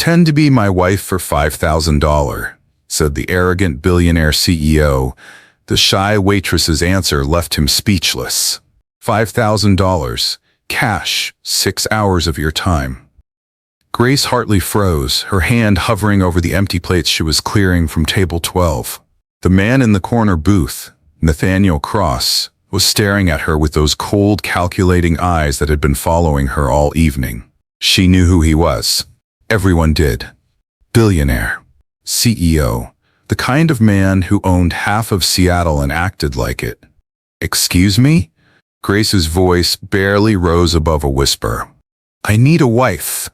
Pretend to be my wife for $5,000, said the arrogant billionaire CEO. The shy waitress's answer left him speechless. $5,000, cash, 6 hours of your time. Grace Hartley froze, her hand hovering over the empty plates she was clearing from table 12. The man in the corner booth, Nathaniel Cross, was staring at her with those cold, calculating eyes that had been following her all evening. She knew who he was. Everyone did. Billionaire. CEO. The kind of man who owned half of Seattle and acted like it. Excuse me? Grace's voice barely rose above a whisper. I need a wife.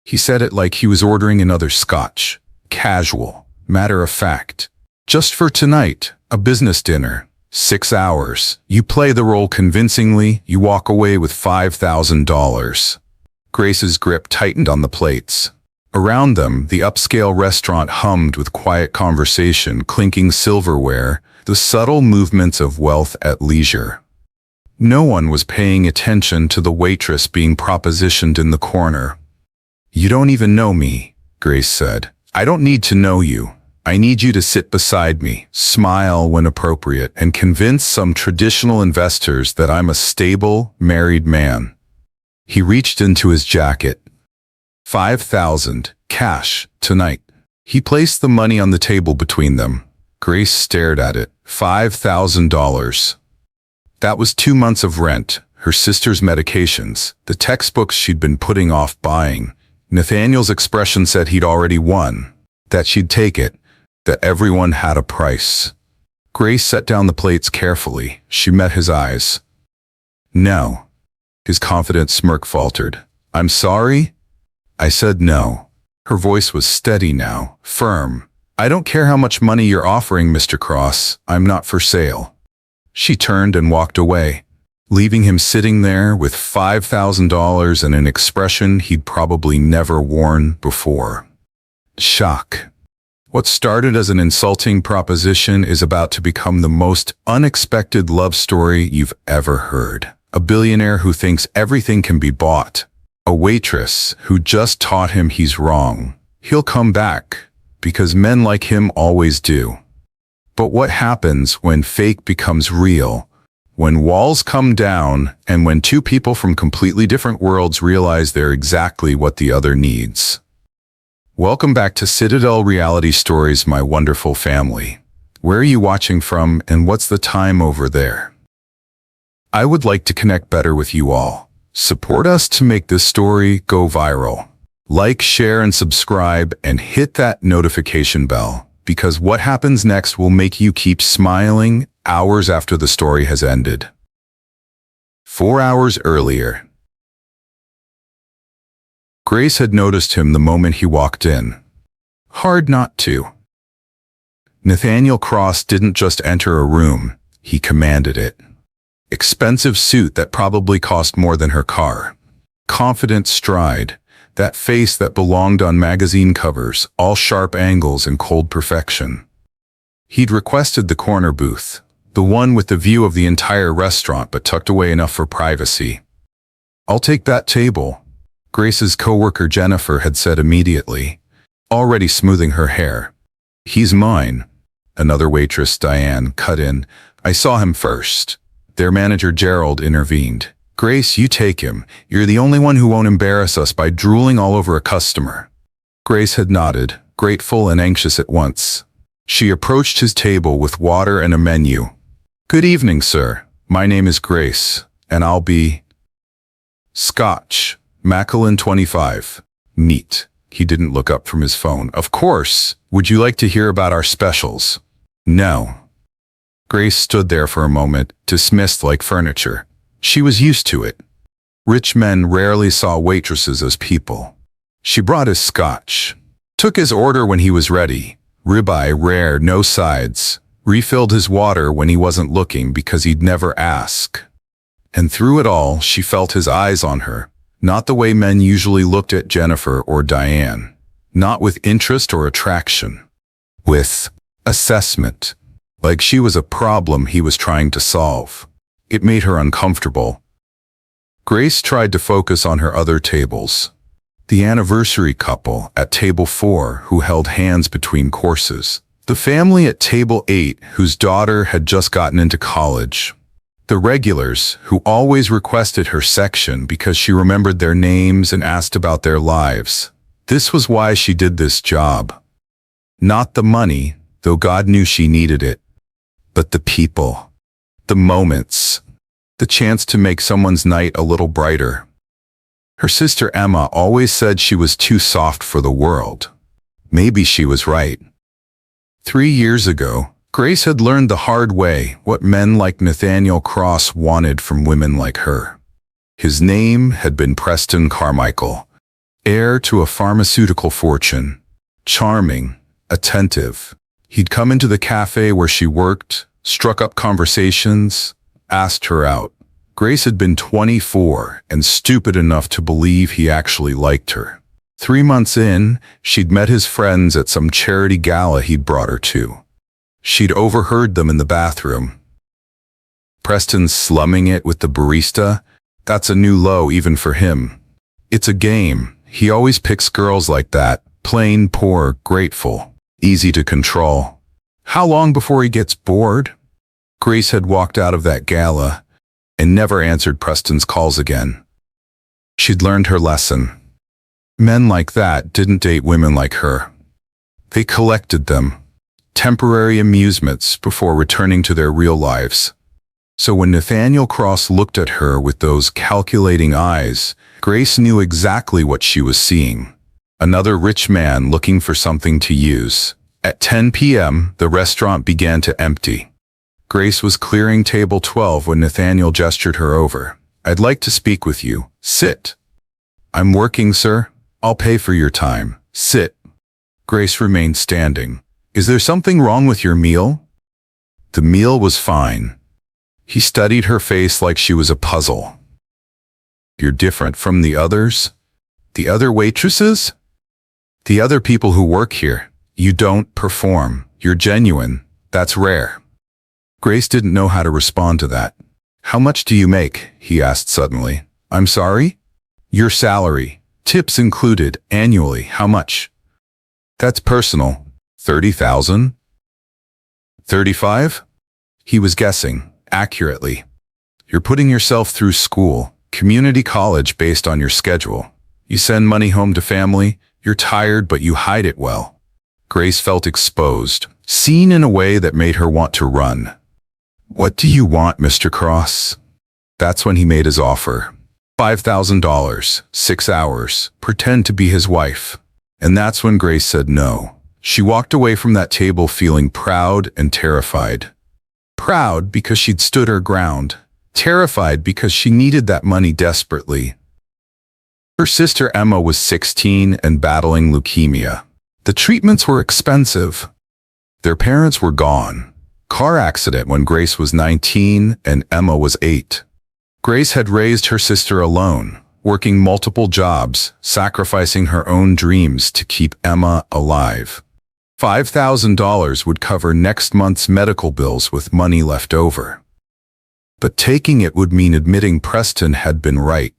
He said it like he was ordering another scotch. Casual. Matter of fact. Just for tonight, a business dinner. 6 hours. You play the role convincingly, you walk away with $5,000. Grace's grip tightened on the plates. Around them, the upscale restaurant hummed with quiet conversation, clinking silverware, the subtle movements of wealth at leisure. No one was paying attention to the waitress being propositioned in the corner. You don't even know me, Grace said. I don't need to know you. I need you to sit beside me, smile when appropriate, and convince some traditional investors that I'm a stable, married man. He reached into his jacket. $5,000, cash, tonight. He placed the money on the table between them. Grace stared at it. $5,000. That was 2 months of rent, her sister's medications, the textbooks she'd been putting off buying. Nathaniel's expression said he'd already won, that she'd take it, that everyone had a price. Grace set down the plates carefully. She met his eyes. No. His confident smirk faltered. I'm sorry? I said no. Her voice was steady now, firm. I don't care how much money you're offering, Mr. Cross. I'm not for sale. She turned and walked away, leaving him sitting there with $5,000 and an expression he'd probably never worn before. Shock. What started as an insulting proposition is about to become the most unexpected love story you've ever heard. A billionaire who thinks everything can be bought. A waitress who just taught him he's wrong. He'll come back, because men like him always do. But what happens when fake becomes real? When walls come down, and when two people from completely different worlds realize they're exactly what the other needs? Welcome back to Citadel Reality Stories, my wonderful family. Where are you watching from, and what's the time over there? I would like to connect better with you all. Support us to make this story go viral. Like, share, and subscribe, and hit that notification bell, because what happens next will make you keep smiling hours after the story has ended. 4 hours earlier. Grace had noticed him the moment he walked in. Hard not to. Nathaniel Cross didn't just enter a room, he commanded it. Expensive suit that probably cost more than her car. Confident stride, that face that belonged on magazine covers, all sharp angles and cold perfection. He'd requested the corner booth, the one with the view of the entire restaurant but tucked away enough for privacy. I'll take that table, Grace's coworker Jennifer had said immediately, already smoothing her hair. He's mine. Another waitress, Diane, cut in. I saw him first. Their manager Gerald intervened. Grace, you take him. You're the only one who won't embarrass us by drooling all over a customer. Grace had nodded, grateful and anxious at once. She approached his table with water and a menu. Good evening, sir. My name is Grace, and I'll be... Scotch. Macallan 25. Neat. He didn't look up from his phone. Of course. Would you like to hear about our specials? No. Grace stood there for a moment, dismissed like furniture. She was used to it. Rich men rarely saw waitresses as people. She brought his scotch. Took his order when he was ready. Ribeye rare, no sides. Refilled his water when he wasn't looking because he'd never ask. And through it all, she felt his eyes on her. Not the way men usually looked at Jennifer or Diane. Not with interest or attraction. With assessment. Like she was a problem he was trying to solve. It made her uncomfortable. Grace tried to focus on her other tables. The anniversary couple at table 4 who held hands between courses. The family at table 8 whose daughter had just gotten into college. The regulars who always requested her section because she remembered their names and asked about their lives. This was why she did this job. Not the money, though God knew she needed it, but the people, the moments, the chance to make someone's night a little brighter. Her sister Emma always said she was too soft for the world. Maybe she was right. 3 years ago, Grace had learned the hard way what men like Nathaniel Cross wanted from women like her. His name had been Preston Carmichael, heir to a pharmaceutical fortune, charming, attentive. He'd come into the cafe where she worked, struck up conversations, asked her out. Grace had been 24 and stupid enough to believe he actually liked her. 3 months in, she'd met his friends at some charity gala he'd brought her to. She'd overheard them in the bathroom. Preston's slumming it with the barista. That's a new low even for him. It's a game. He always picks girls like that. Plain, poor, grateful. Easy to control. How long before he gets bored? Grace had walked out of that gala and never answered Preston's calls again. She'd learned her lesson. Men like that didn't date women like her. They collected them. Temporary amusements before returning to their real lives. So when Nathaniel Cross looked at her with those calculating eyes, Grace knew exactly what she was seeing. Another rich man looking for something to use. At 10 p.m., the restaurant began to empty. Grace was clearing table 12 when Nathaniel gestured her over. "I'd like to speak with you. Sit." "I'm working, sir. I'll pay for your time. Sit." Grace remained standing. "Is there something wrong with your meal?" The meal was fine. He studied her face like she was a puzzle. "You're different from the others? The other waitresses? The other people who work here. You don't perform. You're genuine. That's rare." Grace didn't know how to respond to that. "How much do you make?" he asked suddenly. "I'm sorry?" "Your salary. Tips included, annually. How much?" "That's personal. 30,000? 35? He was guessing, accurately. "You're putting yourself through school, community college based on your schedule. You send money home to family, you're tired but you hide it well." Grace felt exposed, seen in a way that made her want to run. "What do you want, Mr. Cross?" That's when he made his offer. $5,000, 6 hours, pretend to be his wife. And that's when Grace said no. She walked away from that table feeling proud and terrified. Proud because she'd stood her ground. Terrified because she needed that money desperately. Her sister Emma was 16 and battling leukemia. The treatments were expensive. Their parents were gone. Car accident when Grace was 19 and Emma was 8. Grace had raised her sister alone, working multiple jobs, sacrificing her own dreams to keep Emma alive. $5,000 would cover next month's medical bills with money left over. But taking it would mean admitting Preston had been right,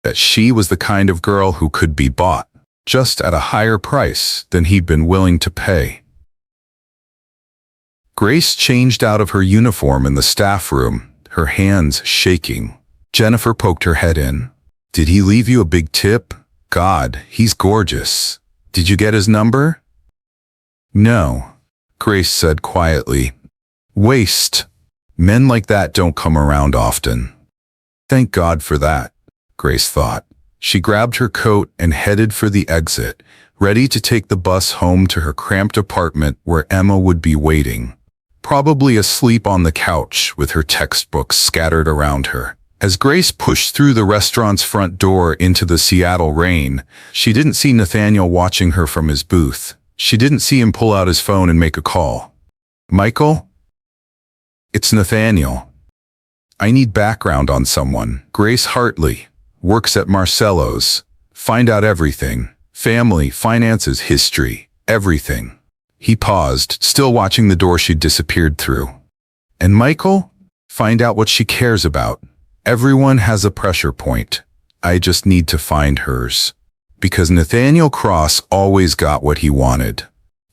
that she was the kind of girl who could be bought, just at a higher price than he'd been willing to pay. Grace changed out of her uniform in the staff room, her hands shaking. Jennifer poked her head in. "Did he leave you a big tip? God, he's gorgeous. Did you get his number?" "No," Grace said quietly. "Waste. Men like that don't come around often." Thank God for that, Grace thought. She grabbed her coat and headed for the exit, ready to take the bus home to her cramped apartment where Emma would be waiting, probably asleep on the couch with her textbooks scattered around her. As Grace pushed through the restaurant's front door into the Seattle rain, she didn't see Nathaniel watching her from his booth. She didn't see him pull out his phone and make a call. "Michael?" "It's Nathaniel. I need background on someone." Grace Hartley. Works at Marcello's. Find out everything. Family, finances, history. Everything. He paused, still watching the door she'd disappeared through. "And Michael? Find out what she cares about. Everyone has a pressure point. I just need to find hers." Because Nathaniel Cross always got what he wanted.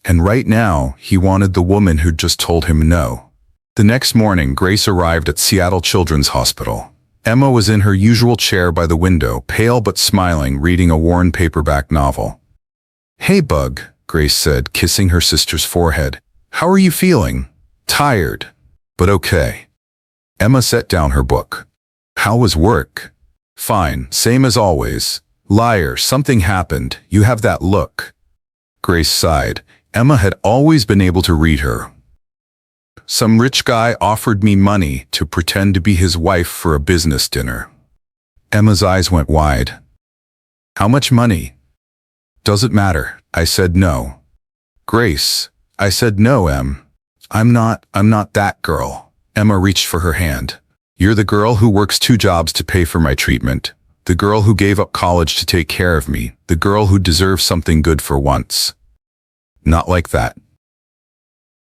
And right now, he wanted the woman who'd just told him no. The next morning, Grace arrived at Seattle Children's Hospital. Emma was in her usual chair by the window, pale but smiling, reading a worn paperback novel. "Hey, Bug," Grace said, kissing her sister's forehead. "How are you feeling?" "Tired, but okay." Emma set down her book. "How was work?" "Fine, same as always." "Liar, something happened. You have that look." Grace sighed. Emma had always been able to read her. "Some rich guy offered me money to pretend to be his wife for a business dinner." Emma's eyes went wide. "How much money?" "Does it matter?" I said no. "Grace." I said no, Em. I'm not that girl." Emma reached for her hand. "You're the girl who works 2 jobs to pay for my treatment. The girl who gave up college to take care of me. The girl who deserves something good for once." "Not like that."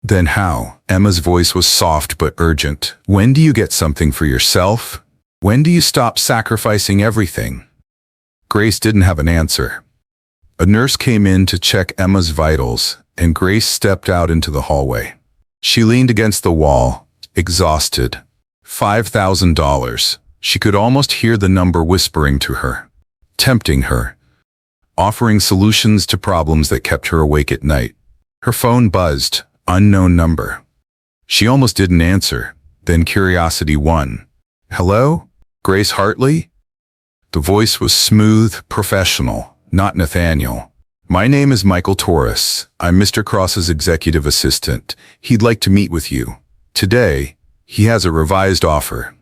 "Then how?" Emma's voice was soft but urgent. "When do you get something for yourself? When do you stop sacrificing everything?" Grace didn't have an answer. A nurse came in to check Emma's vitals, and Grace stepped out into the hallway. She leaned against the wall, exhausted. $5,000. She could almost hear the number whispering to her, tempting her, offering solutions to problems that kept her awake at night. Her phone buzzed, unknown number. She almost didn't answer, then curiosity won. "Hello? Grace Hartley?" The voice was smooth, professional, not Nathaniel. "My name is Michael Torres. I'm Mr. Cross's executive assistant. He'd like to meet with you. Today, he has a revised offer."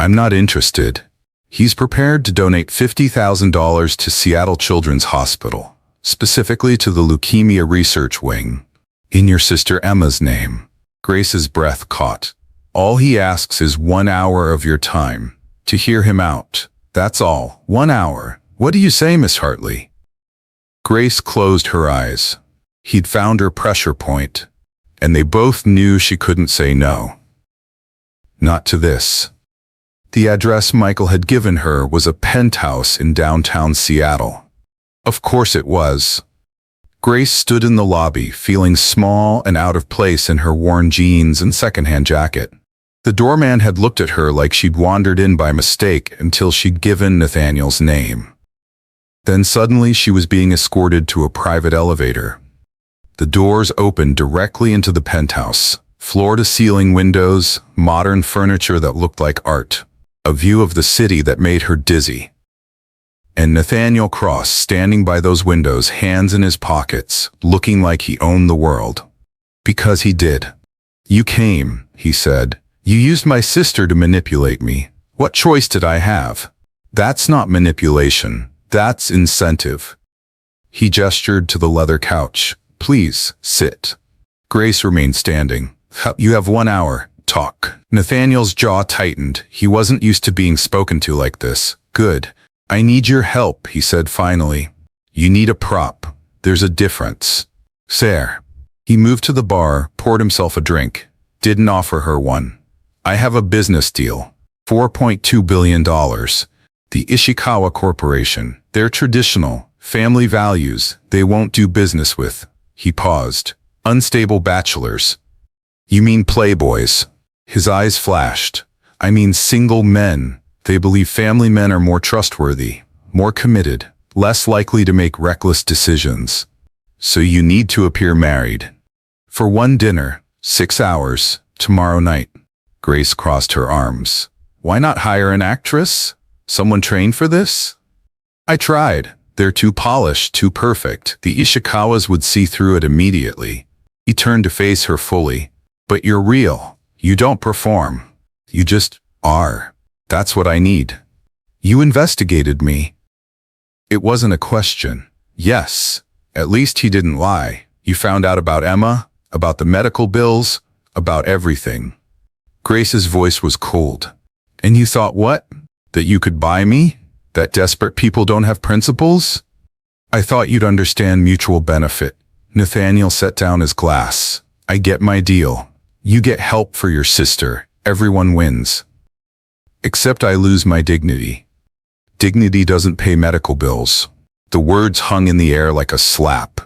"I'm not interested." "He's prepared to donate $50,000 to Seattle Children's Hospital, specifically to the Leukemia Research Wing, in your sister Emma's name." Grace's breath caught. "All he asks is 1 hour of your time, to hear him out. That's all. 1 hour. What do you say, Miss Hartley?" Grace closed her eyes. He'd found her pressure point, and they both knew she couldn't say no. Not to this. The address Michael had given her was a penthouse in downtown Seattle. Of course it was. Grace stood in the lobby, feeling small and out of place in her worn jeans and secondhand jacket. The doorman had looked at her like she'd wandered in by mistake until she'd given Nathaniel's name. Then suddenly she was being escorted to a private elevator. The doors opened directly into the penthouse. Floor-to-ceiling windows, modern furniture that looked like art. A view of the city that made her dizzy. And Nathaniel Cross standing by those windows, hands in his pockets, looking like he owned the world. Because he did. "You came," he said. "You used my sister to manipulate me. What choice did I have?" "That's not manipulation. That's incentive." He gestured to the leather couch. "Please, sit." Grace remained standing. "You have 1 hour. Talk." Nathaniel's jaw tightened. He wasn't used to being spoken to like this. "Good. I need your help," he said finally. "You need a prop. There's a difference." "Sir." He moved to the bar, poured himself a drink. Didn't offer her one. "I have a business deal. $4.2 billion. The Ishikawa Corporation. They're traditional. Family values. They won't do business with." He paused. "Unstable bachelors." "You mean playboys?" His eyes flashed. "I mean single men. They believe family men are more trustworthy, more committed, less likely to make reckless decisions. So you need to appear married. For one dinner, 6 hours, tomorrow night." Grace crossed her arms. "Why not hire an actress? Someone trained for this?" "I tried. They're too polished, too perfect. The Ishikawas would see through it immediately." He turned to face her fully. "But you're real. You don't perform. You just are. That's what I need." "You investigated me." It wasn't a question. Yes. At least he didn't lie. "You found out about Emma, about the medical bills, about everything." Grace's voice was cold. "And you thought what? That you could buy me? That desperate people don't have principles?" "I thought you'd understand mutual benefit." Nathaniel set down his glass. "I get my deal. You get help for your sister. Everyone wins. Except I lose my dignity." "Dignity doesn't pay medical bills." The words hung in the air like a slap.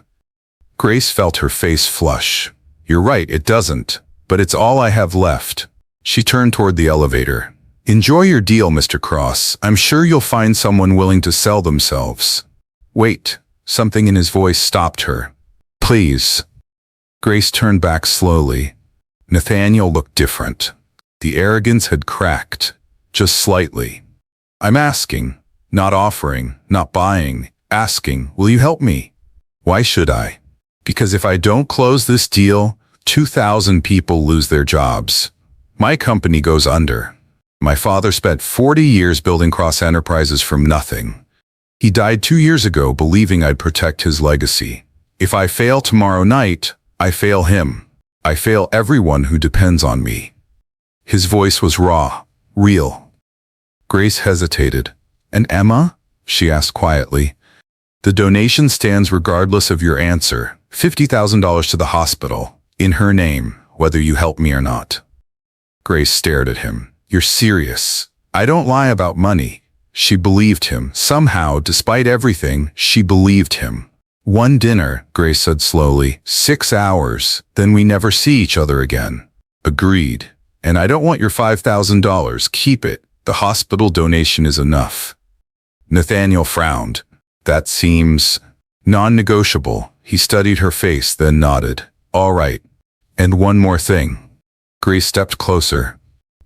Grace felt her face flush. You're right, it doesn't. But it's all I have left. She turned toward the elevator. Enjoy your deal, Mr. Cross. I'm sure you'll find someone willing to sell themselves. Wait. Something in his voice stopped her. Please. Grace turned back slowly. Nathaniel looked different. The arrogance had cracked. Just slightly. I'm asking. Not offering. Not buying. Asking, will you help me? Why should I? Because if I don't close this deal, 2,000 people lose their jobs. My company goes under. My father spent 40 years building Cross Enterprises from nothing. He died 2 years ago believing I'd protect his legacy. If I fail tomorrow night, I fail him. I fail everyone who depends on me. His voice was raw, real. Grace hesitated. And Emma? She asked quietly. The donation stands regardless of your answer. $50,000 to the hospital, in her name, whether you help me or not. Grace stared at him. You're serious. I don't lie about money. She believed him. Somehow, despite everything, she believed him. One dinner, Grace said slowly, 6 hours, then we never see each other again. Agreed. And I don't want your $5,000. Keep it. The hospital donation is enough. Nathaniel frowned. That seems non-negotiable. He studied her face, then nodded. All right. And one more thing. Grace stepped closer.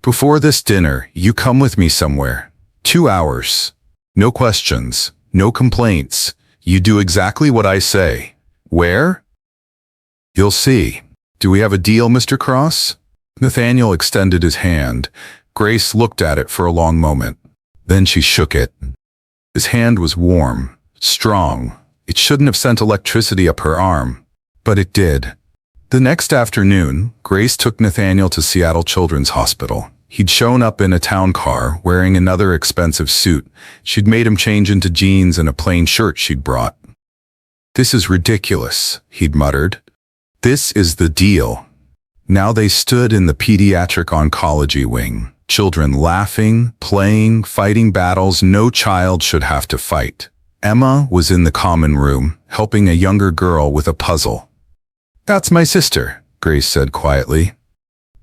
Before this dinner, you come with me somewhere. 2 hours. No questions. No complaints. You do exactly what I say. Where? You'll see. Do we have a deal, Mr. Cross? Nathaniel extended his hand. Grace looked at it for a long moment. Then she shook it. His hand was warm, strong. It shouldn't have sent electricity up her arm, but it did. The next afternoon, Grace took Nathaniel to Seattle Children's Hospital. He'd shown up in a town car, wearing another expensive suit. She'd made him change into jeans and a plain shirt she'd brought. This is ridiculous, he'd muttered. This is the deal. Now they stood in the pediatric oncology wing. Children laughing, playing, fighting battles no child should have to fight. Emma was in the common room, helping a younger girl with a puzzle. That's my sister, Grace said quietly.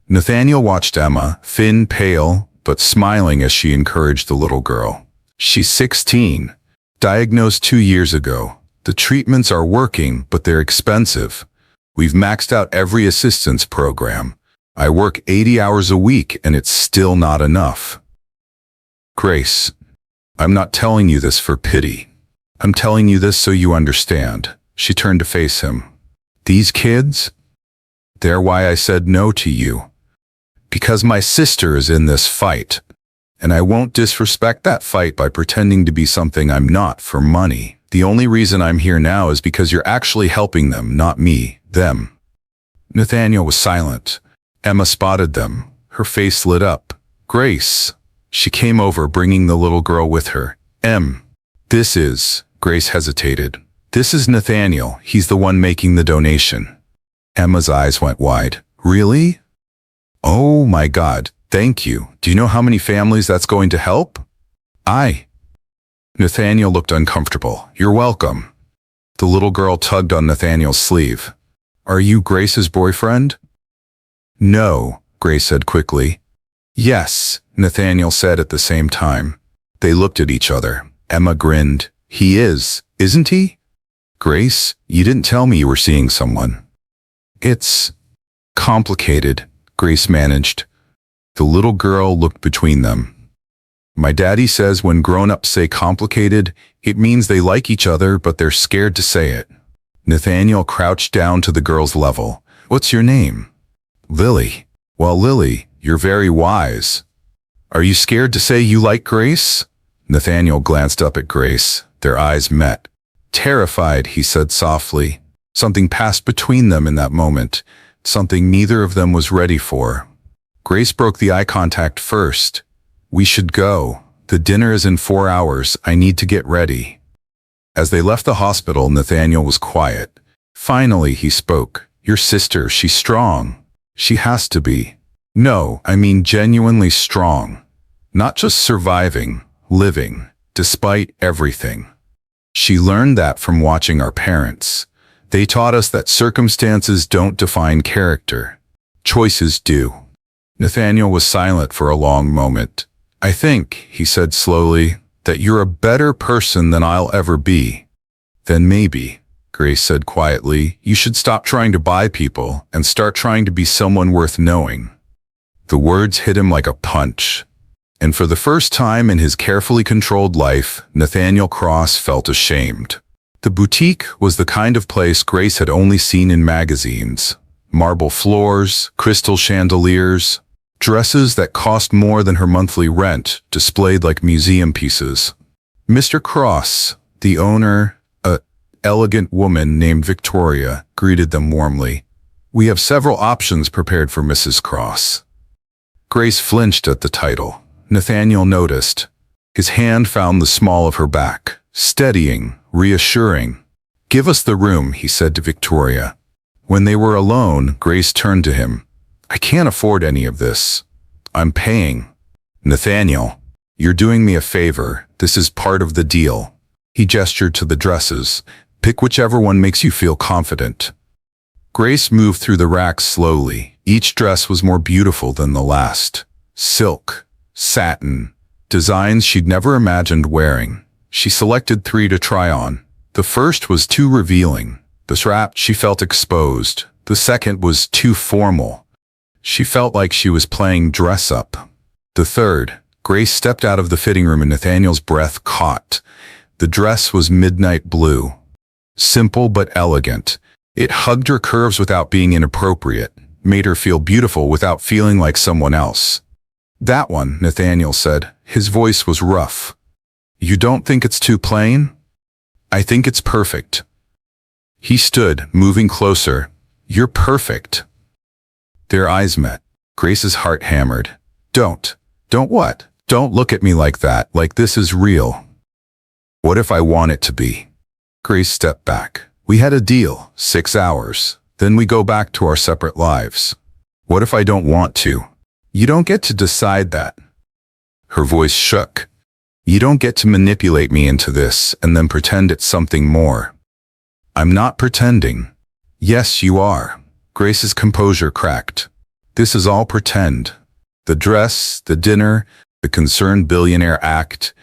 Nathaniel watched Emma, thin, pale, but smiling as she encouraged the little girl. She's 16, diagnosed 2 years ago. The treatments are working, but they're expensive. We've maxed out every assistance program. I work 80 hours a week and it's still not enough. Grace, I'm not telling you this for pity. I'm telling you this so you understand. She turned to face him. These kids? They're why I said no to you. Because my sister is in this fight. And I won't disrespect that fight by pretending to be something I'm not for money. The only reason I'm here now is because you're actually helping them, not me, them. Nathaniel was silent. Emma spotted them. Her face lit up. Grace. She came over, bringing the little girl with her. This is, Grace hesitated. This is Nathaniel. He's the one making the donation. Emma's eyes went wide. Really? Oh my God, thank you. Do you know how many families that's going to help? Nathaniel looked uncomfortable. You're welcome. The little girl tugged on Nathaniel's sleeve. Are you Grace's boyfriend? No, Grace said quickly. Yes, Nathaniel said at the same time. They looked at each other. Emma grinned. He is, isn't he? Grace, you didn't tell me you were seeing someone. It's complicated, Grace managed. The little girl looked between them. My daddy says when grown-ups say complicated, it means they like each other but they're scared to say it. Nathaniel crouched down to the girl's level. What's your name? Lily. Well, Lily, you're very wise. Are you scared to say you like Grace? Nathaniel glanced up at Grace. Their eyes met. Terrified, he said softly. Something passed between them in that moment, something neither of them was ready for. Grace broke the eye contact first. We should go. The dinner is in 4 hours. I need to get ready. As they left the hospital, Nathaniel was quiet. Finally, he spoke. Your sister, she's strong. She has to be. No, I mean genuinely strong. Not just surviving, living, despite everything. She learned that from watching our parents. They taught us that circumstances don't define character. Choices do. Nathaniel was silent for a long moment. I think, he said slowly, that you're a better person than I'll ever be. Then maybe, Grace said quietly, you should stop trying to buy people and start trying to be someone worth knowing. The words hit him like a punch. And for the first time in his carefully controlled life, Nathaniel Cross felt ashamed. The boutique was the kind of place Grace had only seen in magazines. Marble floors, crystal chandeliers, dresses that cost more than her monthly rent, displayed like museum pieces. Mr. Cross, the owner, an elegant woman named Victoria, greeted them warmly. We have several options prepared for Mrs. Cross. Grace flinched at the title. Nathaniel noticed. His hand found the small of her back, steadying, reassuring. Give us the room, he said to Victoria. When they were alone, Grace turned to him. I can't afford any of this. I'm paying. Nathaniel, you're doing me a favor. This is part of the deal. He gestured to the dresses. Pick whichever one makes you feel confident. Grace moved through the racks slowly. Each dress was more beautiful than the last. Silk, satin, designs she'd never imagined wearing. She selected 3 to try on. The first was too revealing. The strap she felt exposed. The second was too formal. She felt like she was playing dress-up. The third, Grace stepped out of the fitting room and Nathaniel's breath caught. The dress was midnight blue. Simple but elegant. It hugged her curves without being inappropriate, made her feel beautiful without feeling like someone else. That one, Nathaniel said. His voice was rough. You don't think it's too plain? I think it's perfect. He stood, moving closer. You're perfect. Their eyes met. Grace's heart hammered. Don't what? Don't look at me like that, like this is real. What if I want it to be? Grace stepped back. We had a deal, 6 hours. Then we go back to our separate lives. What if I don't want to? You don't get to decide that. Her voice shook. You don't get to manipulate me into this and then pretend it's something more. I'm not pretending. Yes, you are. Grace's composure cracked. This is all pretend. The dress, the dinner, the concerned billionaire act.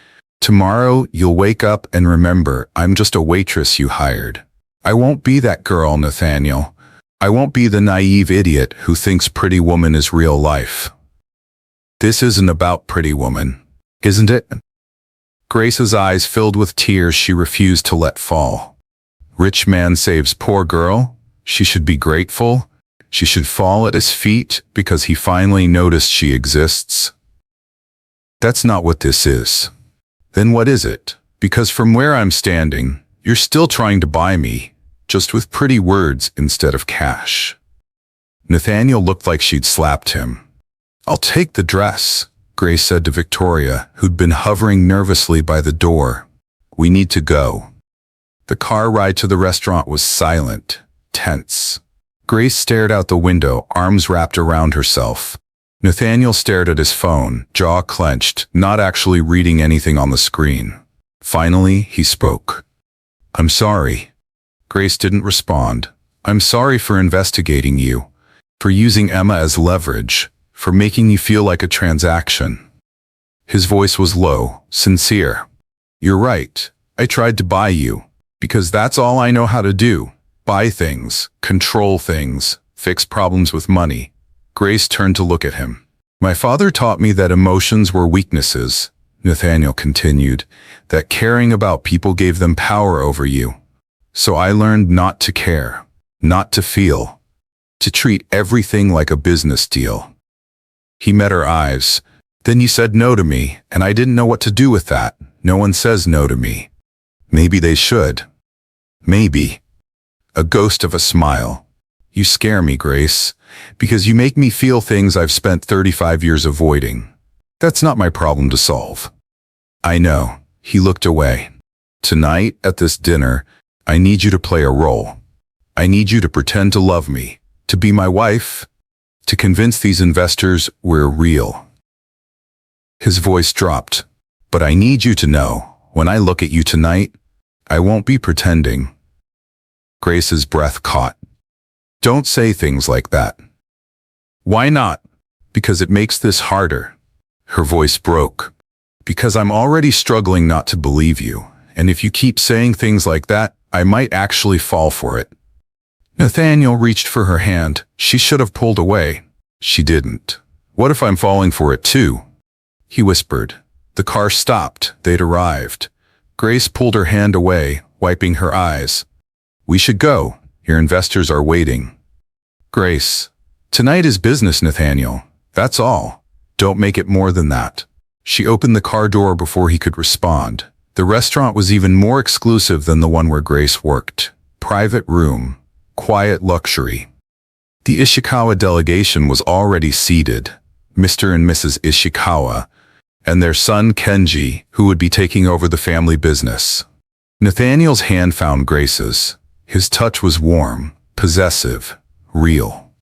Tomorrow you'll wake up and remember I'm just a waitress you hired. I won't be that girl, Nathaniel. I won't be the naive idiot who thinks Pretty Woman is real life. This isn't about Pretty Woman, isn't it? Grace's eyes filled with tears she refused to let fall. Rich man saves poor girl? She should be grateful? She should fall at his feet because he finally noticed she exists? That's not what this is. Then what is it? Because from where I'm standing, you're still trying to buy me, just with pretty words instead of cash. Nathaniel looked like she'd slapped him. I'll take the dress, Grace said to Victoria, who'd been hovering nervously by the door. We need to go. The car ride to the restaurant was silent, tense. Grace stared out the window, arms wrapped around herself. Nathaniel stared at his phone, jaw clenched, not actually reading anything on the screen. Finally, he spoke. I'm sorry. Grace didn't respond. I'm sorry for investigating you, for using Emma as leverage, for making you feel like a transaction. His voice was low, sincere. You're right. I tried to buy you, because that's all I know how to do. Buy things, control things, fix problems with money. Grace turned to look at him. My father taught me that emotions were weaknesses, Nathaniel continued, that caring about people gave them power over you. So I learned not to care, not to feel, to treat everything like a business deal. He met her eyes. Then you said no to me, and I didn't know what to do with that. No one says no to me. Maybe they should. Maybe. A ghost of a smile. You scare me, Grace, because you make me feel things I've spent 35 years avoiding. That's not my problem to solve. I know. He looked away. Tonight, at this dinner, I need you to play a role. I need you to pretend to love me, to be my wife, to convince these investors we're real. His voice dropped. But I need you to know, when I look at you tonight, I won't be pretending. Grace's breath caught. Don't say things like that. Why not? Because it makes this harder. Her voice broke. Because I'm already struggling not to believe you, and if you keep saying things like that, I might actually fall for it. Nathaniel reached for her hand. She should have pulled away. She didn't. What if I'm falling for it too? He whispered. The car stopped. They'd arrived. Grace pulled her hand away, wiping her eyes. We should go. Your investors are waiting. Grace. Tonight is business, Nathaniel. That's all. Don't make it more than that. She opened the car door before he could respond. The restaurant was even more exclusive than the one where Grace worked. Private room. Quiet luxury. The Ishikawa delegation was already seated. Mr. and Mrs. Ishikawa, and their son Kenji, who would be taking over the family business. Nathaniel's hand found Grace's. His touch was warm, possessive, real.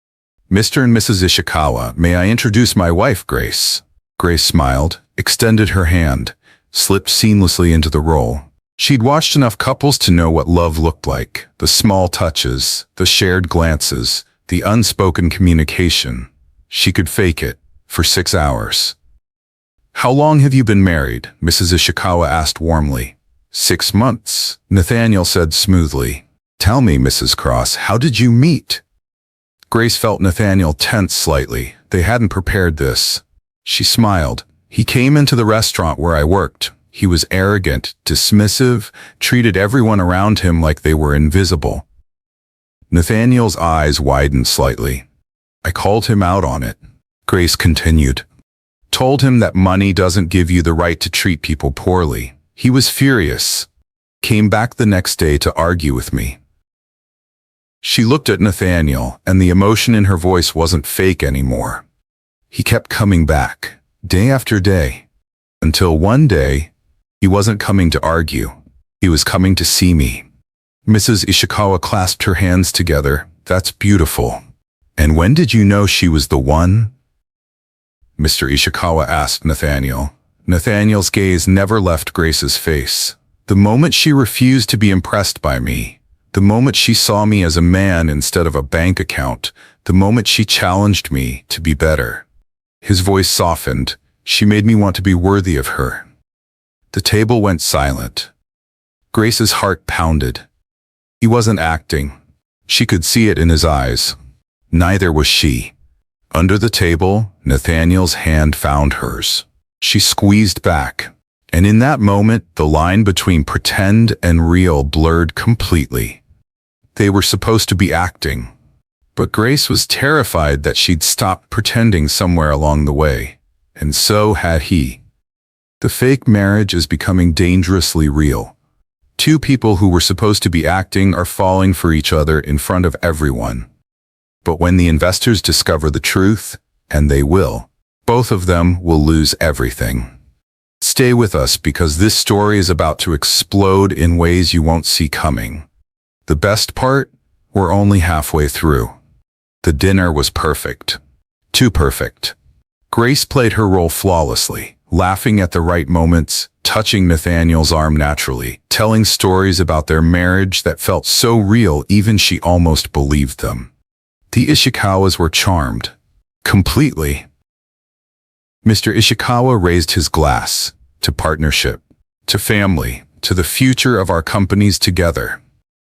Mr. and Mrs. Ishikawa, may I introduce my wife, Grace? Grace smiled, extended her hand, slipped seamlessly into the role. She'd watched enough couples to know what love looked like, the small touches, the shared glances, the unspoken communication. She could fake it for 6 hours. How long have you been married? Mrs. Ishikawa asked warmly. 6 months, Nathaniel said smoothly. Tell me, Mrs. Cross, how did you meet? Grace felt Nathaniel tense slightly. They hadn't prepared this. She smiled. He came into the restaurant where I worked. He was arrogant, dismissive, treated everyone around him like they were invisible. Nathaniel's eyes widened slightly. I called him out on it. Grace continued. Told him that money doesn't give you the right to treat people poorly. He was furious. Came back the next day to argue with me. She looked at Nathaniel, and the emotion in her voice wasn't fake anymore. He kept coming back, day after day, until one day, he wasn't coming to argue. He was coming to see me. Mrs. Ishikawa clasped her hands together. That's beautiful. And when did you know she was the one? Mr. Ishikawa asked Nathaniel. Nathaniel's gaze never left Grace's face. The moment she refused to be impressed by me, the moment she saw me as a man instead of a bank account, the moment she challenged me to be better. His voice softened. She made me want to be worthy of her. The table went silent. Grace's heart pounded. He wasn't acting. She could see it in his eyes. Neither was she. Under the table, Nathaniel's hand found hers. She squeezed back, and in that moment, the line between pretend and real blurred completely. They were supposed to be acting, but Grace was terrified that she'd stopped pretending somewhere along the way, and so had he. The fake marriage is becoming dangerously real. Two people who were supposed to be acting are falling for each other in front of everyone. But when the investors discover the truth, and they will, both of them will lose everything. Stay with us because this story is about to explode in ways you won't see coming. The best part? We're only halfway through. The dinner was perfect. Too perfect. Grace played her role flawlessly, laughing at the right moments, touching Nathaniel's arm naturally, telling stories about their marriage that felt so real even she almost believed them. The Ishikawas were charmed. Completely. Mr. Ishikawa raised his glass to partnership, to family, to the future of our companies together.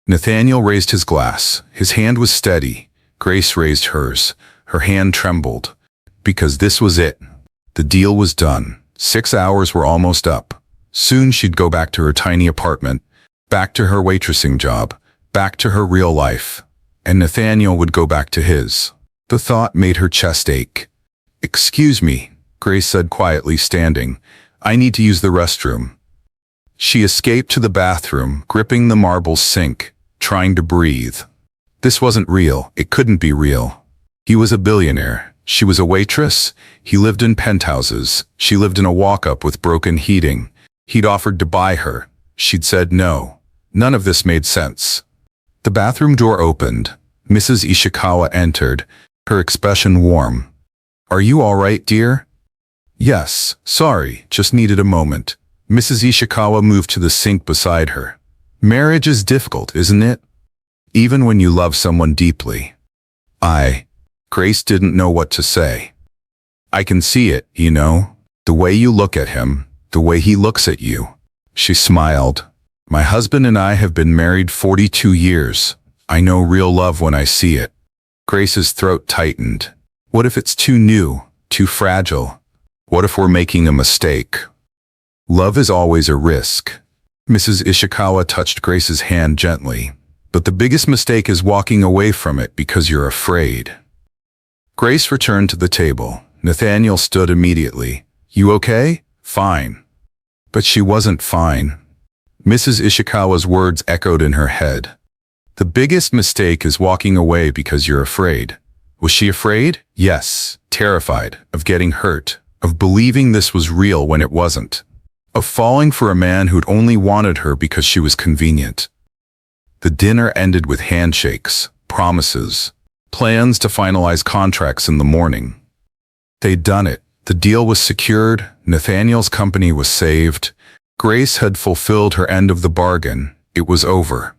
Nathaniel raised his glass. His hand was steady. Grace raised hers. Her hand trembled. Because this was it. The deal was done. 6 hours were almost up. Soon she'd go back to her tiny apartment, back to her waitressing job, back to her real life. And Nathaniel would go back to his. The thought made her chest ache. Excuse me, Grace said quietly, standing. I need to use the restroom. She escaped to the bathroom, gripping the marble sink, trying to breathe. This wasn't real. It couldn't be real. He was a billionaire. She was a waitress. He lived in penthouses. She lived in a walk-up with broken heating. He'd offered to buy her. She'd said no. None of this made sense. The bathroom door opened. Mrs. Ishikawa entered, her expression warm. Are you all right, dear? Yes, sorry, just needed a moment. Mrs. Ishikawa moved to the sink beside her. Marriage is difficult, isn't it? Even when you love someone deeply. Grace didn't know what to say. I can see it, you know, the way you look at him, the way he looks at you. She smiled. My husband and I have been married 42 years. I know real love when I see it. Grace's throat tightened. What if it's too new, too fragile? What if we're making a mistake? Love is always a risk. Mrs. Ishikawa touched Grace's hand gently. But the biggest mistake is walking away from it because you're afraid. Grace returned to the table. Nathaniel stood immediately. You okay? Fine. But she wasn't fine. Mrs. Ishikawa's words echoed in her head. The biggest mistake is walking away because you're afraid. Was she afraid? Yes. Terrified of getting hurt, of believing this was real when it wasn't, of falling for a man who'd only wanted her because she was convenient. The dinner ended with handshakes, promises, plans to finalize contracts in the morning. They'd done it. The deal was secured. Nathaniel's company was saved. Grace had fulfilled her end of the bargain. It was over.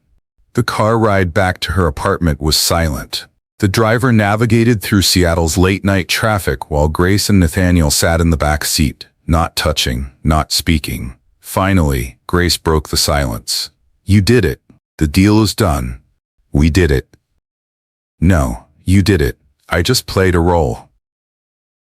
The car ride back to her apartment was silent. The driver navigated through Seattle's late-night traffic while Grace and Nathaniel sat in the back seat, not touching, not speaking. Finally, Grace broke the silence. You did it. The deal is done. We did it. No, you did it. I just played a role.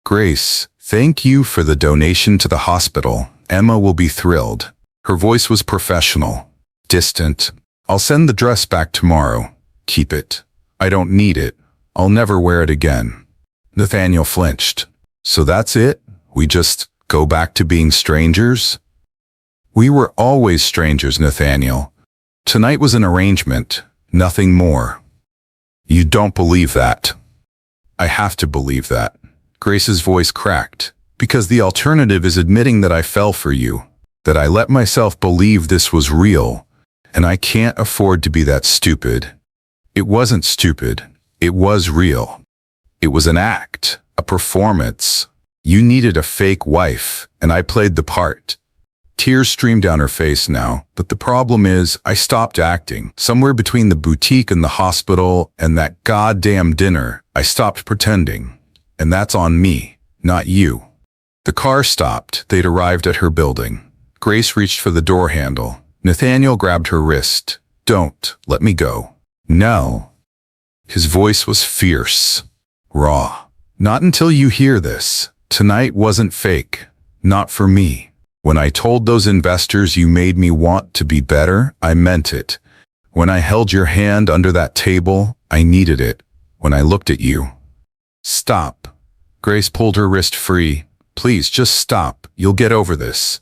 Grace, thank you for the donation to the hospital. Emma will be thrilled. Her voice was professional, distant. I'll send the dress back tomorrow. Keep it. I don't need it. I'll never wear it again. Nathaniel flinched. So that's it? We just go back to being strangers? We were always strangers, Nathaniel. Tonight was an arrangement, nothing more. You don't believe that. I have to believe that. Grace's voice cracked. Because the alternative is admitting that I fell for you, that I let myself believe this was real, and I can't afford to be that stupid. It wasn't stupid. It was real. It was an act, a performance. You needed a fake wife, and I played the part. Tears streamed down her face now, but the problem is, I stopped acting. Somewhere between the boutique and the hospital and that goddamn dinner, I stopped pretending. And that's on me, not you. The car stopped. They'd arrived at her building. Grace reached for the door handle. Nathaniel grabbed her wrist. Don't, let me go. No. His voice was fierce, raw. Not until you hear this. Tonight wasn't fake. Not for me. When I told those investors you made me want to be better, I meant it. When I held your hand under that table, I needed it. When I looked at you. Stop. Grace pulled her wrist free. Please, just stop. You'll get over this.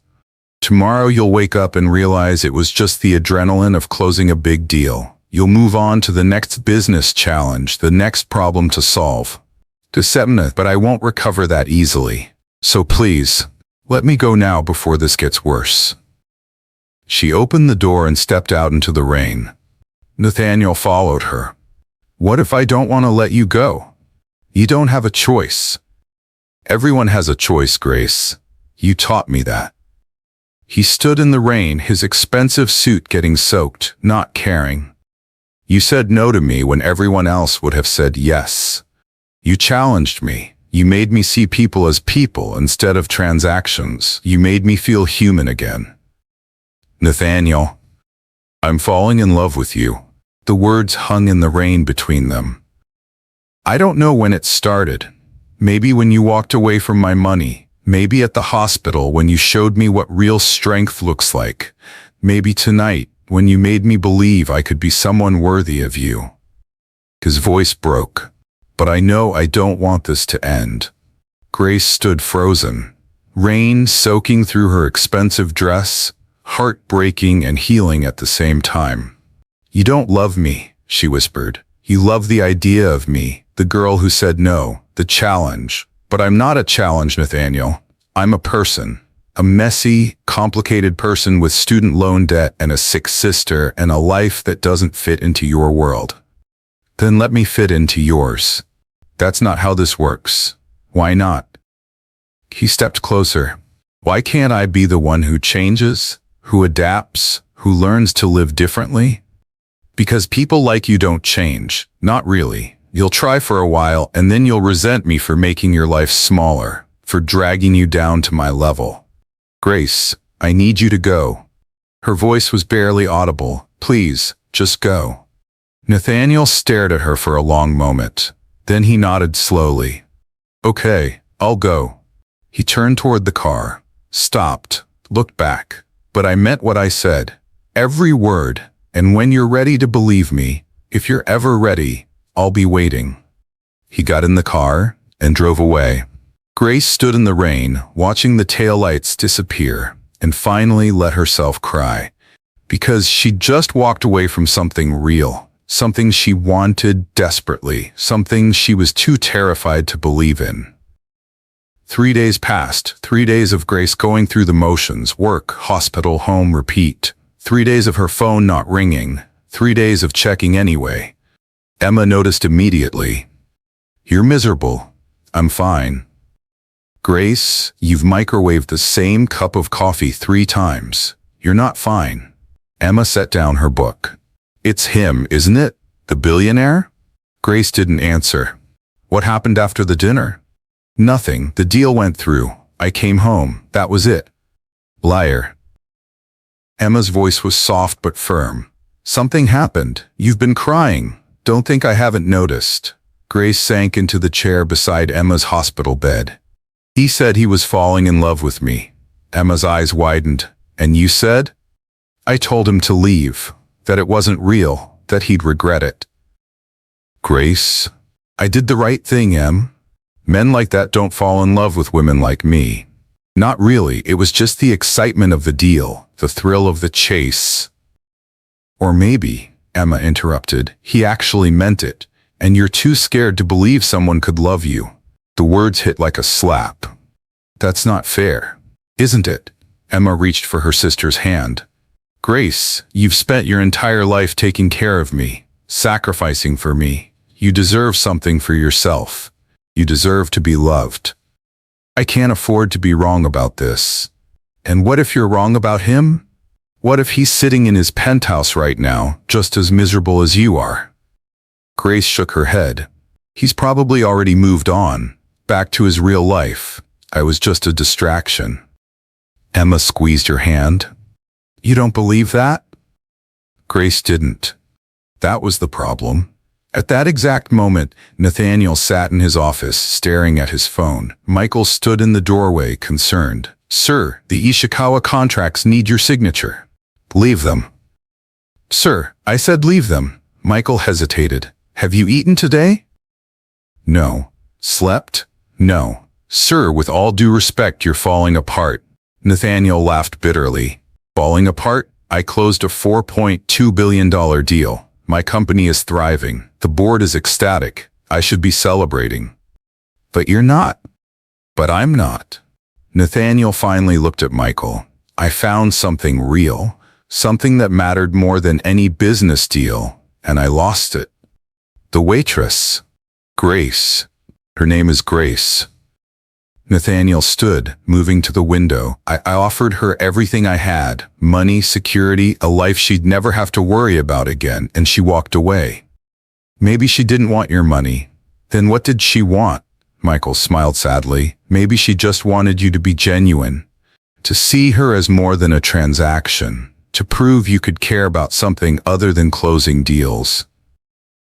Tomorrow you'll wake up and realize it was just the adrenaline of closing a big deal. You'll move on to the next business challenge, the next problem to solve. But I won't recover that easily. So please, let me go now before this gets worse. She opened the door and stepped out into the rain. Nathaniel followed her. What if I don't want to let you go? You don't have a choice. Everyone has a choice, Grace. You taught me that. He stood in the rain, his expensive suit getting soaked, not caring. You said no to me when everyone else would have said yes. You challenged me. You made me see people as people instead of transactions. You made me feel human again. Nathaniel, I'm falling in love with you. The words hung in the rain between them. I don't know when it started. Maybe when you walked away from my money. Maybe at the hospital when you showed me what real strength looks like. Maybe tonight when you made me believe I could be someone worthy of you. His voice broke. But I know I don't want this to end. Grace stood frozen. Rain soaking through her expensive dress, heartbreaking and healing at the same time. You don't love me, she whispered. You love the idea of me, the girl who said no, the challenge. But I'm not a challenge, Nathaniel. I'm a person. A messy, complicated person with student loan debt and a sick sister and a life that doesn't fit into your world. Then let me fit into yours. That's not how this works. Why not? He stepped closer. Why can't I be the one who changes, who adapts, who learns to live differently? Because people like you don't change. Not really. You'll try for a while and then you'll resent me for making your life smaller, for dragging you down to my level. Grace, I need you to go. Her voice was barely audible. Please, just go. Nathaniel stared at her for a long moment. Then he nodded slowly. Okay, I'll go. He turned toward the car, stopped, looked back. But I meant what I said. Every word. And when you're ready to believe me, if you're ever ready, I'll be waiting. He got in the car and drove away. Grace stood in the rain, watching the taillights disappear, and finally let herself cry. Because she'd just walked away from something real, something she wanted desperately, something she was too terrified to believe in. 3 days passed, 3 days of Grace going through the motions, work, hospital, home, repeat. 3 days of her phone not ringing, 3 days of checking anyway. Emma noticed immediately. You're miserable. I'm fine. Grace, you've microwaved the same cup of coffee 3 times. You're not fine. Emma set down her book. It's him, isn't it? The billionaire? Grace didn't answer. What happened after the dinner? Nothing. The deal went through. I came home. That was it. Liar. Emma's voice was soft but firm. Something happened. You've been crying. Don't think I haven't noticed. Grace sank into the chair beside Emma's hospital bed. He said he was falling in love with me. Emma's eyes widened. And you said? I told him to leave, that it wasn't real, that he'd regret it. Grace, I did the right thing, Em. Men like that don't fall in love with women like me. Not really, it was just the excitement of the deal, the thrill of the chase. Or maybe, Emma interrupted, he actually meant it, and you're too scared to believe someone could love you. The words hit like a slap. That's not fair, isn't it? Emma reached for her sister's hand. Grace, you've spent your entire life taking care of me, sacrificing for me. You deserve something for yourself. You deserve to be loved. I can't afford to be wrong about this. And what if you're wrong about him? What if he's sitting in his penthouse right now, just as miserable as you are? Grace shook her head. He's probably already moved on, back to his real life. I was just a distraction. Emma squeezed her hand. You don't believe that? Grace didn't. That was the problem. At that exact moment, Nathaniel sat in his office, staring at his phone. Michael stood in the doorway, concerned. Sir, the Ishikawa contracts need your signature. Leave them. Sir, I said leave them. Michael hesitated. Have you eaten today? No. Slept? No. Sir, with all due respect, you're falling apart. Nathaniel laughed bitterly. Falling apart? I closed a $4.2 billion deal. My company is thriving. The board is ecstatic. I should be celebrating. But you're not. But I'm not. Nathaniel finally looked at Michael. I found something real, something that mattered more than any business deal, and I lost it. The waitress. Grace. Her name is Grace. Nathaniel stood, moving to the window. I offered her everything I had, money, security, a life she'd never have to worry about again, and she walked away. Maybe she didn't want your money. Then what did she want? Michael smiled sadly. Maybe she just wanted you to be genuine, to see her as more than a transaction, to prove you could care about something other than closing deals.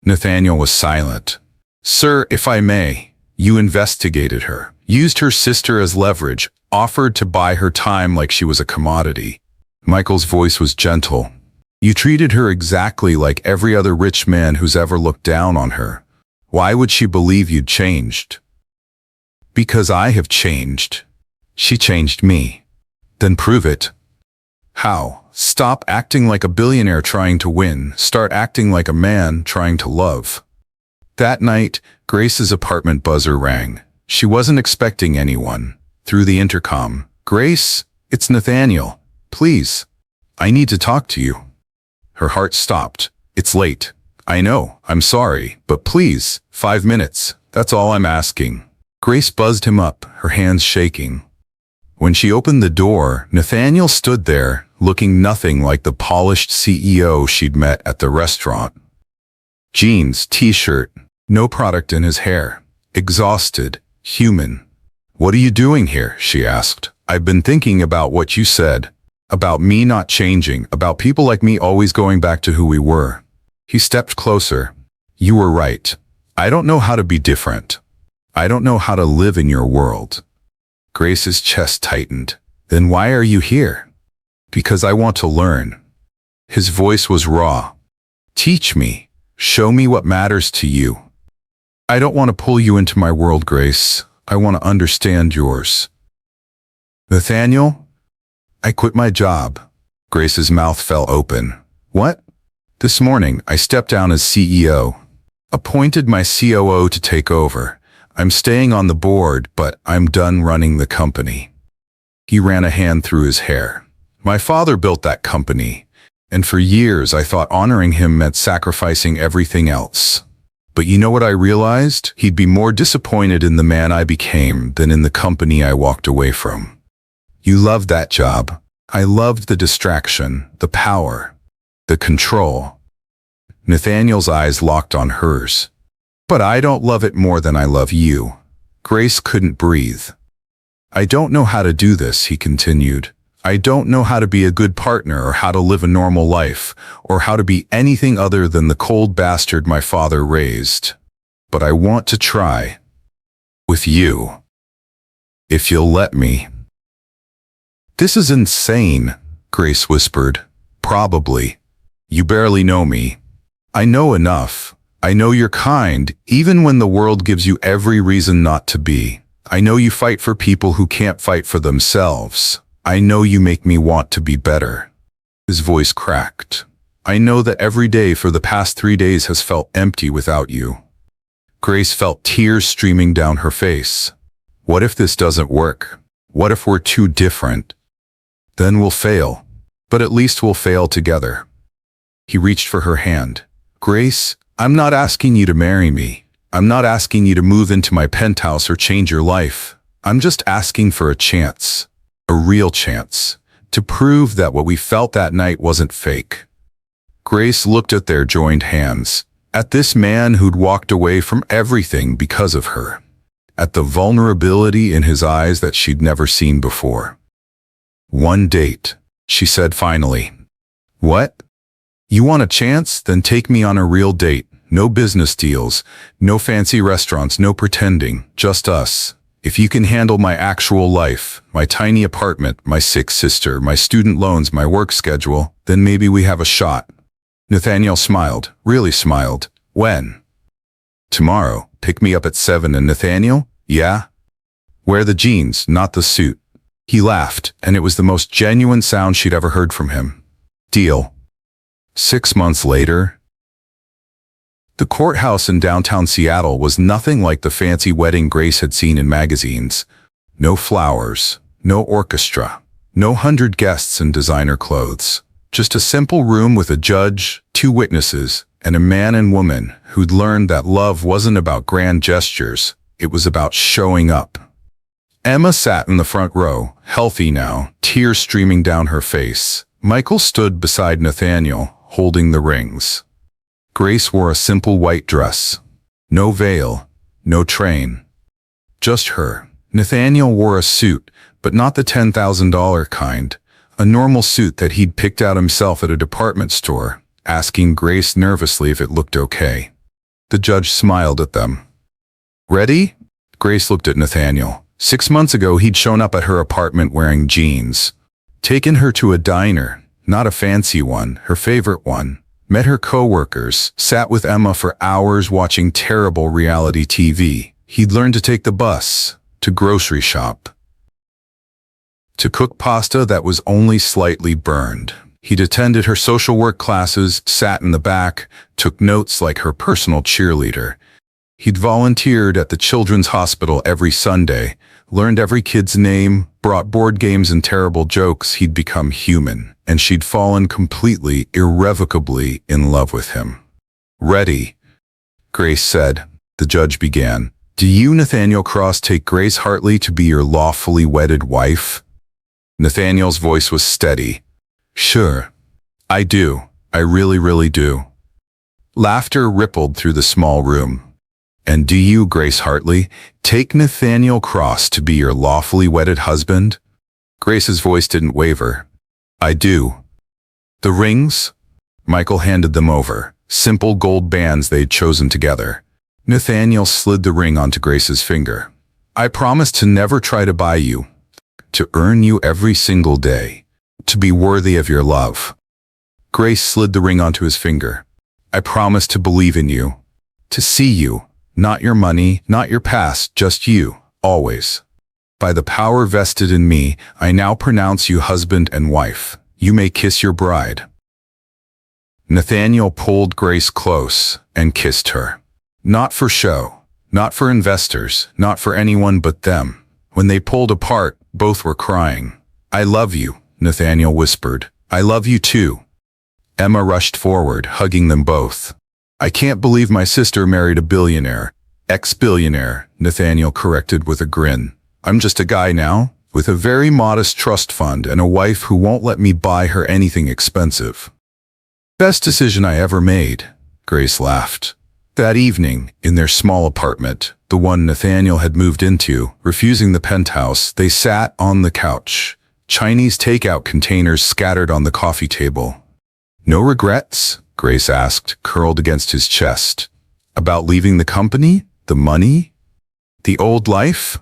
Nathaniel was silent. Sir, if I may, you investigated her. Used her sister as leverage, offered to buy her time like she was a commodity. Michael's voice was gentle. You treated her exactly like every other rich man who's ever looked down on her. Why would she believe you'd changed? Because I have changed. She changed me. Then prove it. How? Stop acting like a billionaire trying to win. Start acting like a man trying to love. That night, Grace's apartment buzzer rang. She wasn't expecting anyone. Through the intercom, Grace, it's Nathaniel. Please, I need to talk to you. Her heart stopped. It's late. I know, I'm sorry, but please, 5 minutes. That's all I'm asking. Grace buzzed him up, her hands shaking. When she opened the door, Nathaniel stood there, looking nothing like the polished CEO she'd met at the restaurant. Jeans, t-shirt, no product in his hair. Exhausted, human. "What are you doing here?" she asked. "I've been thinking about what you said. About me not changing, about people like me always going back to who we were." He stepped closer. "You were right. I don't know how to be different. I don't know how to live in your world." Grace's chest tightened. "Then why are you here?" "Because I want to learn." His voice was raw. "Teach me. Show me what matters to you." "I don't want to pull you into my world, Grace. I want to understand yours." "Nathaniel, I quit my job." Grace's mouth fell open. "What?" "This morning, I stepped down as CEO. Appointed my COO to take over. I'm staying on the board, but I'm done running the company." He ran a hand through his hair. "My father built that company, and for years I thought honoring him meant sacrificing everything else. But you know what I realized? He'd be more disappointed in the man I became than in the company I walked away from." "You loved that job." "I loved the distraction, the power, the control." Nathaniel's eyes locked on hers. "But I don't love it more than I love you." Grace couldn't breathe. "I don't know how to do this," he continued. "I don't know how to be a good partner or how to live a normal life or how to be anything other than the cold bastard my father raised. But I want to try. With you. If you'll let me." "This is insane," Grace whispered. "Probably. You barely know me." "I know enough. I know you're kind, even when the world gives you every reason not to be. I know you fight for people who can't fight for themselves. I know you make me want to be better." His voice cracked. "I know that every day for the past 3 days has felt empty without you." Grace felt tears streaming down her face. "What if this doesn't work? What if we're too different? Then we'll fail. But at least we'll fail together." He reached for her hand. "Grace, I'm not asking you to marry me. I'm not asking you to move into my penthouse or change your life. I'm just asking for a chance. A real chance. To prove that what we felt that night wasn't fake." Grace looked at their joined hands. At this man who'd walked away from everything because of her. At the vulnerability in his eyes that she'd never seen before. "One date," she said finally. "What? You want a chance? Then take me on a real date. No business deals, no fancy restaurants, no pretending, just us. If you can handle my actual life, my tiny apartment, my sick sister, my student loans, my work schedule, then maybe we have a shot." Nathaniel smiled, really smiled. "When?" "Tomorrow. Pick me up at 7 and Nathaniel?" "Yeah." "Wear the jeans, not the suit." He laughed, and it was the most genuine sound she'd ever heard from him. "Deal." 6 months later, the courthouse in downtown Seattle was nothing like the fancy wedding Grace had seen in magazines. No flowers, no orchestra, no 100 guests in designer clothes. Just a simple room with a judge, 2 witnesses, and a man and woman who'd learned that love wasn't about grand gestures, it was about showing up. Emma sat in the front row, healthy now, tears streaming down her face. Michael stood beside Nathaniel, holding the rings. Grace wore a simple white dress. No veil, no train. Just her. Nathaniel wore a suit, but not the $10,000 kind. A normal suit that he'd picked out himself at a department store, asking Grace nervously if it looked okay. The judge smiled at them. "Ready?" Grace looked at Nathaniel. 6 months ago, he'd shown up at her apartment wearing jeans. Taken her to a diner, not a fancy one, her favorite one. Met her co-workers, sat with Emma for hours watching terrible reality TV. He'd learned to take the bus, to grocery shop, to cook pasta that was only slightly burned. He'd attended her social work classes, sat in the back, took notes like her personal cheerleader. He'd volunteered at the children's hospital every Sunday, learned every kid's name, brought board games and terrible jokes. He'd become human, and she'd fallen completely, irrevocably in love with him. "Ready," Grace said. The judge began. "Do you, Nathaniel Cross, take Grace Hartley to be your lawfully wedded wife?" Nathaniel's voice was steady. Sure. I do. I really, really do. Laughter rippled through the small room. And do you, Grace Hartley, take Nathaniel Cross to be your lawfully wedded husband? Grace's voice didn't waver. I do. The rings? Michael handed them over, simple gold bands they'd chosen together. Nathaniel slid the ring onto Grace's finger. I promise to never try to buy you, to earn you every single day, to be worthy of your love. Grace slid the ring onto his finger. I promise to believe in you, to see you, not your money, not your past, just you, always. By the power vested in me, I now pronounce you husband and wife. You may kiss your bride. Nathaniel pulled Grace close and kissed her. Not for show, not for investors, not for anyone but them. When they pulled apart, both were crying. I love you, Nathaniel whispered. I love you too. Emma rushed forward, hugging them both. I can't believe my sister married a billionaire. Ex-billionaire, Nathaniel corrected with a grin. I'm just a guy now, with a very modest trust fund and a wife who won't let me buy her anything expensive. Best decision I ever made, Grace laughed. That evening, in their small apartment, the one Nathaniel had moved into, refusing the penthouse, they sat on the couch, Chinese takeout containers scattered on the coffee table. No regrets? Grace asked, curled against his chest. About leaving the company? The money? The old life?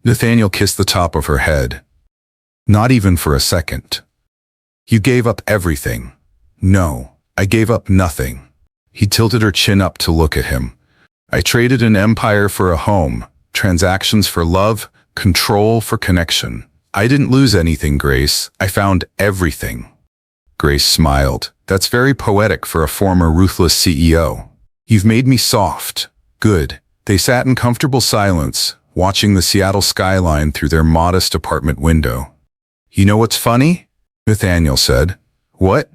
Nathaniel kissed the top of her head. Not even for a second. You gave up everything. No, I gave up nothing. He tilted her chin up to look at him. I traded an empire for a home, transactions for love, control for connection. I didn't lose anything, Grace. I found everything. Grace smiled. That's very poetic for a former ruthless CEO. You've made me soft. Good. They sat in comfortable silence, watching the Seattle skyline through their modest apartment window. You know what's funny? Nathaniel said. What?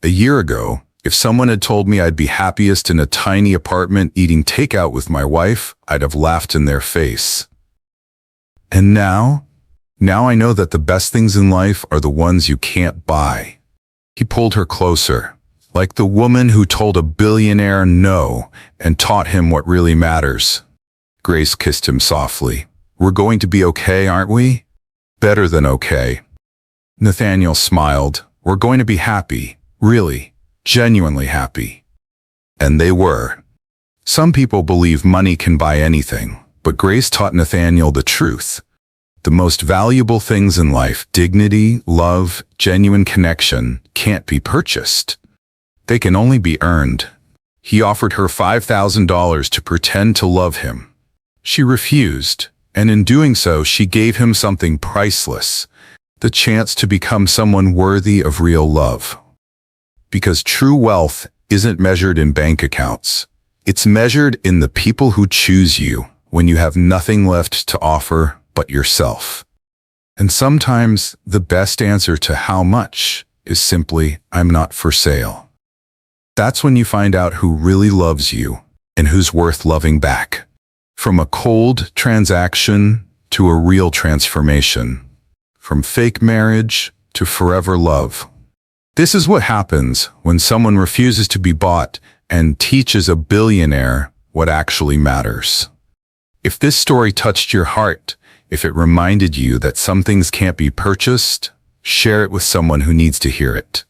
A year ago, if someone had told me I'd be happiest in a tiny apartment eating takeout with my wife, I'd have laughed in their face. And now? Now I know that the best things in life are the ones you can't buy. He pulled her closer, like the woman who told a billionaire no and taught him what really matters. Grace kissed him softly. We're going to be okay, aren't we? Better than okay. Nathaniel smiled. We're going to be happy, really, genuinely happy. And they were. Some people believe money can buy anything, but Grace taught Nathaniel the truth. The most valuable things in life, dignity, love, genuine connection, can't be purchased. They can only be earned. He offered her $5,000 to pretend to love him. She refused, and in doing so, she gave him something priceless, the chance to become someone worthy of real love. Because true wealth isn't measured in bank accounts. It's measured in the people who choose you when you have nothing left to offer but yourself. And sometimes the best answer to how much is simply, I'm not for sale. That's when you find out who really loves you and who's worth loving back. From a cold transaction to a real transformation. From fake marriage to forever love. This is what happens when someone refuses to be bought and teaches a billionaire what actually matters. If this story touched your heart, if it reminded you that some things can't be purchased, share it with someone who needs to hear it.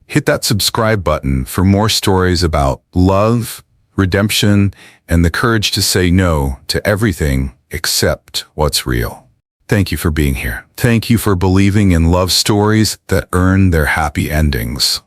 Hit that subscribe button for more stories about love, redemption, and the courage to say no to everything except what's real. Thank you for being here. Thank you for believing in love stories that earn their happy endings.